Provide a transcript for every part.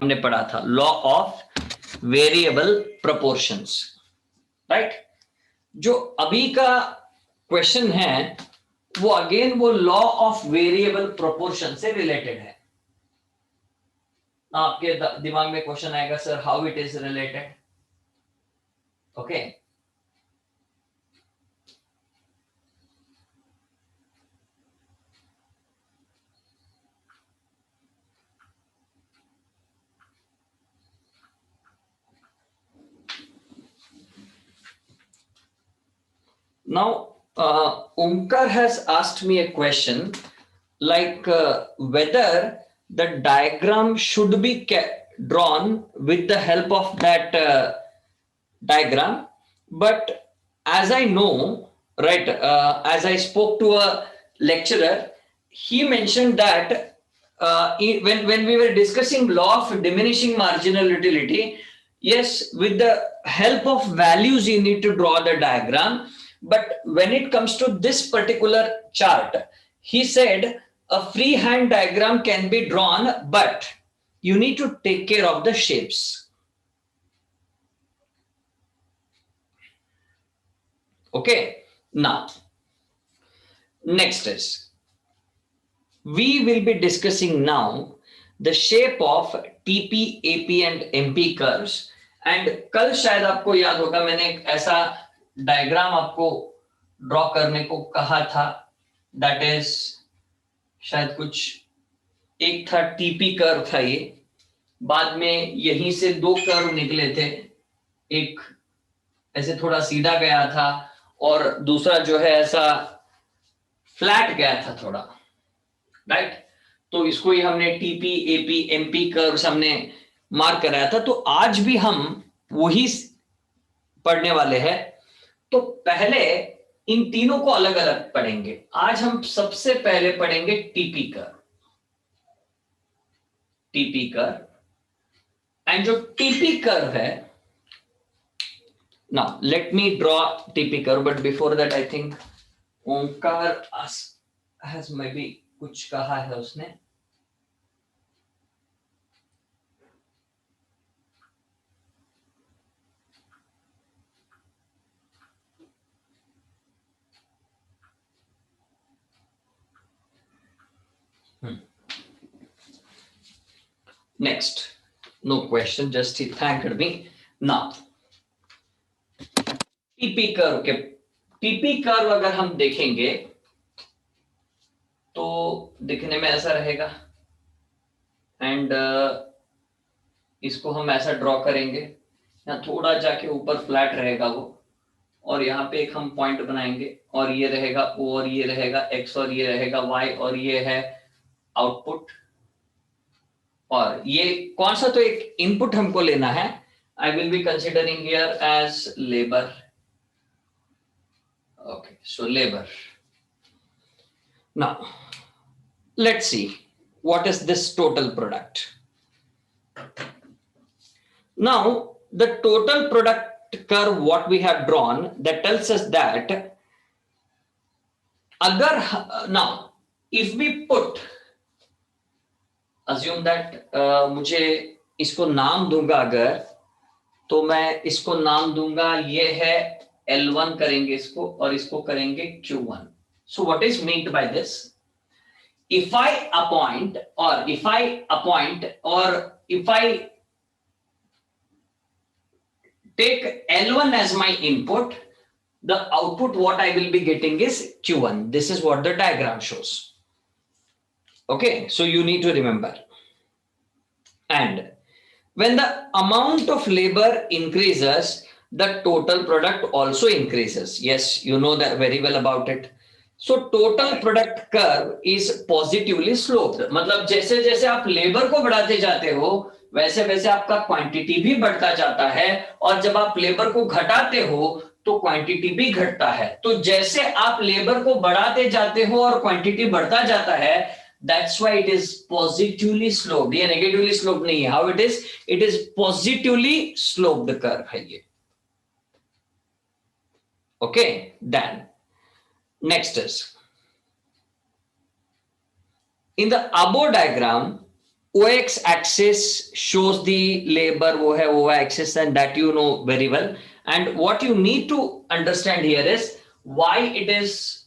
हमने पढ़ा था, law of variable proportions, right. जो अभी का क्वेश्चन है वो अगेन वो लॉ ऑफ वेरिएबल प्रोपोर्शन से रिलेटेड है। आपके दिमाग में क्वेश्चन आएगा, sir how it is related? Okay, now Omkar has asked me a question like whether the diagram should be drawn with the help of that diagram, but as I know, right, as I spoke to a lecturer, he mentioned that when we were discussing law of diminishing marginal utility, yes, with the help of values you need to draw the diagram, but when it comes to this particular chart, he said a freehand diagram can be drawn, but you need to take care of the shapes. Okay, now next is we will be discussing now the shape of TP, AP and MP curves. and कल शायद आपको याद होगा मैंने एक ऐसा diagram आपको draw करने को कहा था, दैट इज शायद कुछ एक था टीपी कर्व था, ये बाद में यहीं से दो कर्व निकले थे, एक ऐसे थोड़ा सीधा गया था और दूसरा जो है ऐसा फ्लैट गया था थोड़ा, राइट। तो इसको ही हमने टीपी, एपी, एमपी कर्व्स हमने मार्क कराया था। तो आज भी हम वही पढ़ने वाले हैं। तो पहले इन तीनों को अलग अलग पढ़ेंगे। आज हम सबसे पहले पढ़ेंगे TP curve. TP curve and जो टीपी कर्व है, now let me draw TP curve, but before that I think Omkar has maybe कुछ कहा है उसने। Next, no question, just he thanked me. Now, TP curve के TP curve अगर हम देखेंगे तो दिखने में ऐसा रहेगा एंड इसको हम ऐसा ड्रॉ करेंगे, यहाँ थोड़ा जाके ऊपर फ्लैट रहेगा वो, और यहाँ पे एक हम पॉइंट बनाएंगे और ये रहेगा O और ये रहेगा X और ये रहेगा Y और ये है आउटपुट, और ये कौन सा तो एक इनपुट हमको लेना है। I will be considering here as labour. Okay, so labour. Now let's see what is this total product. Now the total product curve what we have drawn, that tells us that agar now if we put, assume that मुझे इसको नाम दूंगा अगर, तो मैं इसको नाम दूंगा ये है L1 करेंगे इसको और इसको करेंगे Q1. So what is meant by this? If I appoint or if I take L1 as my input, the output what I will be getting is Q1. This is what the diagram shows. Okay, so you need to remember. And when the amount of labor increases, the total product also increases. Yes, you know that very well about it. So total product curve is positively sloped. मतलब जैसे जैसे आप labour को बढ़ाते जाते हो वैसे वैसे आपका क्वांटिटी भी बढ़ता जाता है, और जब आप लेबर को घटाते हो तो क्वांटिटी भी घटता है। तो जैसे आप लेबर को बढ़ाते जाते हो और क्वांटिटी बढ़ता जाता है, that's why it is positively sloped. ये negatively sloped नहीं है। How it is? It is positively sloped curve है ये। Okay, then next is in the above diagram, OX axis shows the labor, वो है OY axis, and that you know very well. And what you need to understand here is why it is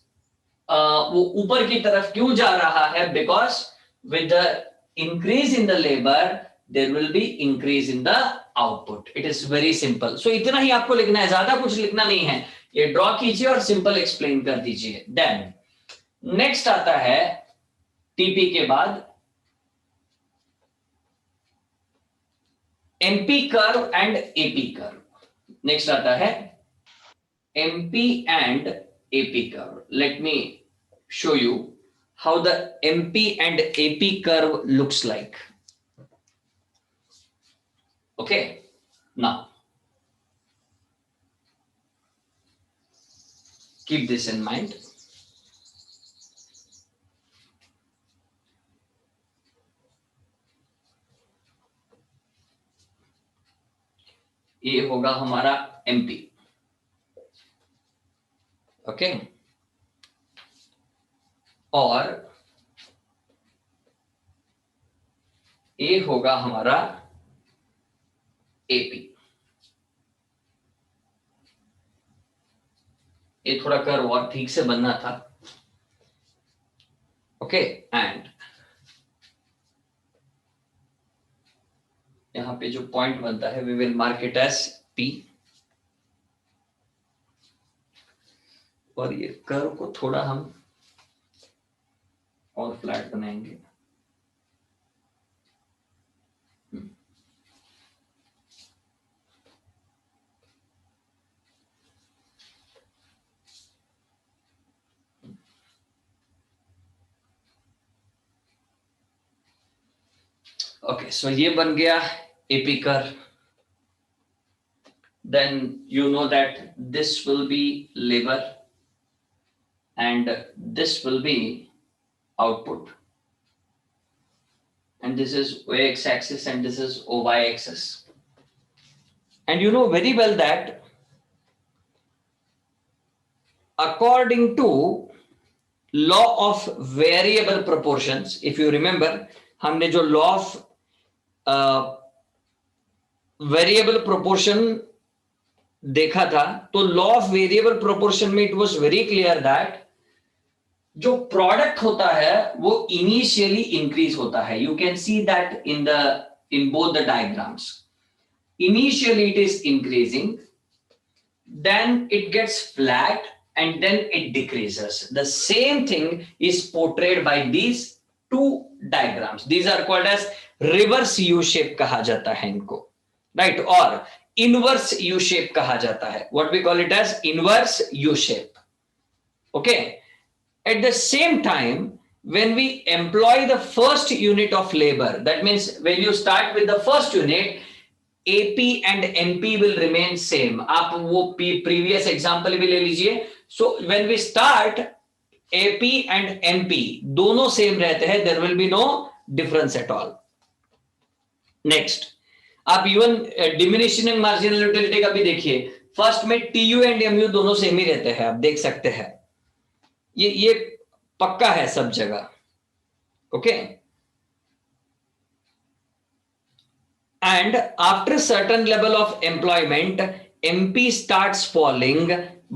वो ऊपर की तरफ क्यों जा रहा है, because with the increase in the labor there will be increase in the output. It is very simple. So इतना ही आपको लिखना है, ज्यादा कुछ लिखना नहीं है, ये ड्रॉ कीजिए और सिंपल एक्सप्लेन कर दीजिए. देन नेक्स्ट आता है टीपी के बाद MP curve and AP curve. Next आता है MP and AP curve. Let me show you how the MP and AP curve looks like. Okay, now keep this in mind. ये होगा हमारा MP. Okay और ये होगा हमारा एपी. ये थोड़ा कर्व और ठीक से बनना था. ओके एंड यहां पे जो पॉइंट बनता है we will mark it as P. और ये कर्व को थोड़ा हम और फ्लैट बनाएंगे. ओके सो ये बन गया AP curve. Then you know that this will be labour and this will be output, and this is OX axis and this is OY axis. And you know very well that according to law of variable proportions, if you remember हमने जो law of variable proportion देखा था, तो law of variable proportion में it was very clear that जो product होता है वो इनिशियली इंक्रीज होता है. You can see that in both the diagrams. Initially it is increasing, then it gets flat and then it decreases. The same thing is portrayed by these two diagrams. These are called as reverse U shape कहा जाता है इनको, right? और inverse U shape कहा जाता है. What we call it as inverse U shape. Okay. At the same time, when we employ the first unit of labor, that means when you start with the first unit, AP and MP will remain same. आप वो previous example भी ले लीजिए. So when we start, AP and MP दोनों same रहते हैं. There will be no difference at all. Next, आप even diminishing marginal utility का भी देखिए. First में TU and MU दोनों same ही रहते हैं. आप देख सकते हैं. ये पक्का है सब जगह. Okay and after certain level of employment MP starts falling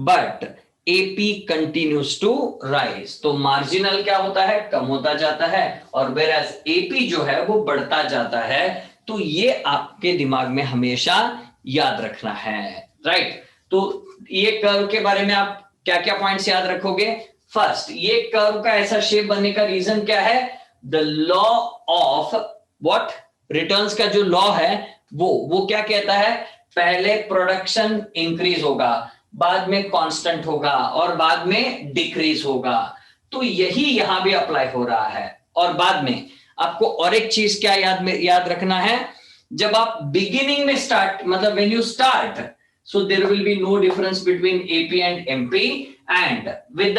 but AP continues to rise. तो मार्जिनल क्या होता है, कम होता जाता है, और whereas एपी जो है वो बढ़ता जाता है. तो ये आपके दिमाग में हमेशा याद रखना है, राइट? तो ये कर्व के बारे में आप क्या क्या पॉइंट्स याद रखोगे? फर्स्ट, ये कर्व का ऐसा शेप बनने का रीजन क्या है? The law of what, returns का जो लॉ है वो क्या कहता है? पहले प्रोडक्शन इंक्रीज होगा, बाद में कांस्टेंट होगा और बाद में डिक्रीज होगा. तो यही यहां भी अप्लाई हो रहा है. और बाद में आपको और एक चीज क्या याद रखना है, जब आप बिगिनिंग में स्टार्ट, मतलब when you start, so there will be no difference between AP and MP, and with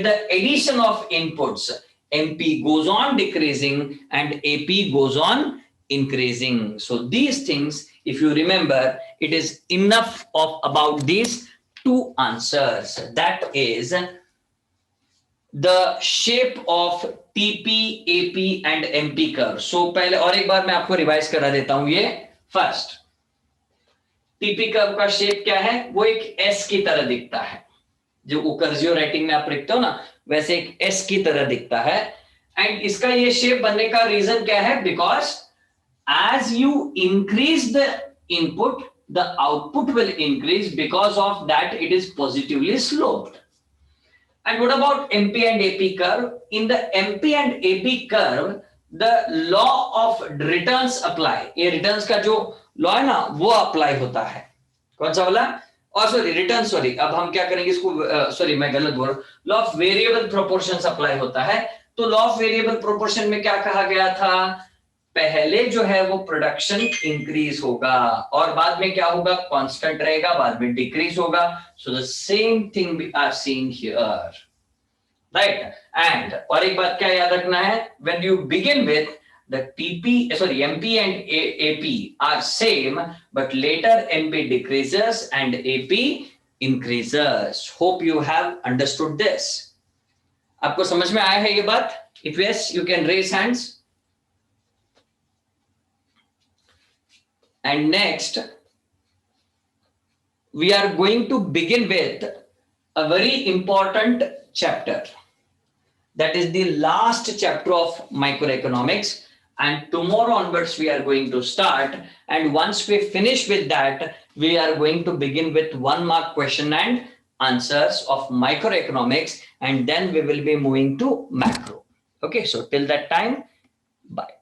the addition of inputs, MP goes on decreasing and AP goes on increasing. So these things, if you remember, it is enough of about these two answers. That is the shape of TP AP and MP curve. So पहले और एक बार मैं आपको revise करा देता हूं. ये first TP curve का शेप क्या है? वो एक एस की तरह दिखता है. जो उकर्जियो राइटिंग में आप लिखते हो ना, वैसे एक एस की तरह दिखता है. एंड इसका ये शेप बनने का रीजन क्या है? Because as you increase the input, the output will increase. Because of that, it is positively sloped. And what about MP and AP curve? In the MP and AP curve, the law of returns apply. ये returns का जो law है ना, वो apply होता है. कौन सा वाला? और सॉरी रिटर्न, सॉरी अब हम क्या करेंगे इसको, सॉरी मैं गलत बोल रहा हूँ. Law of variable proportions apply होता है. तो लॉ ऑफ वेरिएबल प्रोपोर्शन में क्या कहा गया था? पहले जो है वो प्रोडक्शन इंक्रीज होगा और बाद में क्या होगा? कांस्टेंट रहेगा, बाद में डिक्रीज होगा. So the same thing we are seeing here, right. And और एक बात क्या याद रखना है? When you begin with the MP and AP are same, but later MP decreases and AP increases. Hope you have understood this. आपको समझ में आया है ये बात? If yes, you can raise hands. And next, we are going to begin with a very important chapter. That is the last chapter of microeconomics. And tomorrow onwards, we are going to start. And once we finish with that, we are going to begin with 1 mark question and answers of microeconomics. And then we will be moving to macro. Okay, so till that time, bye.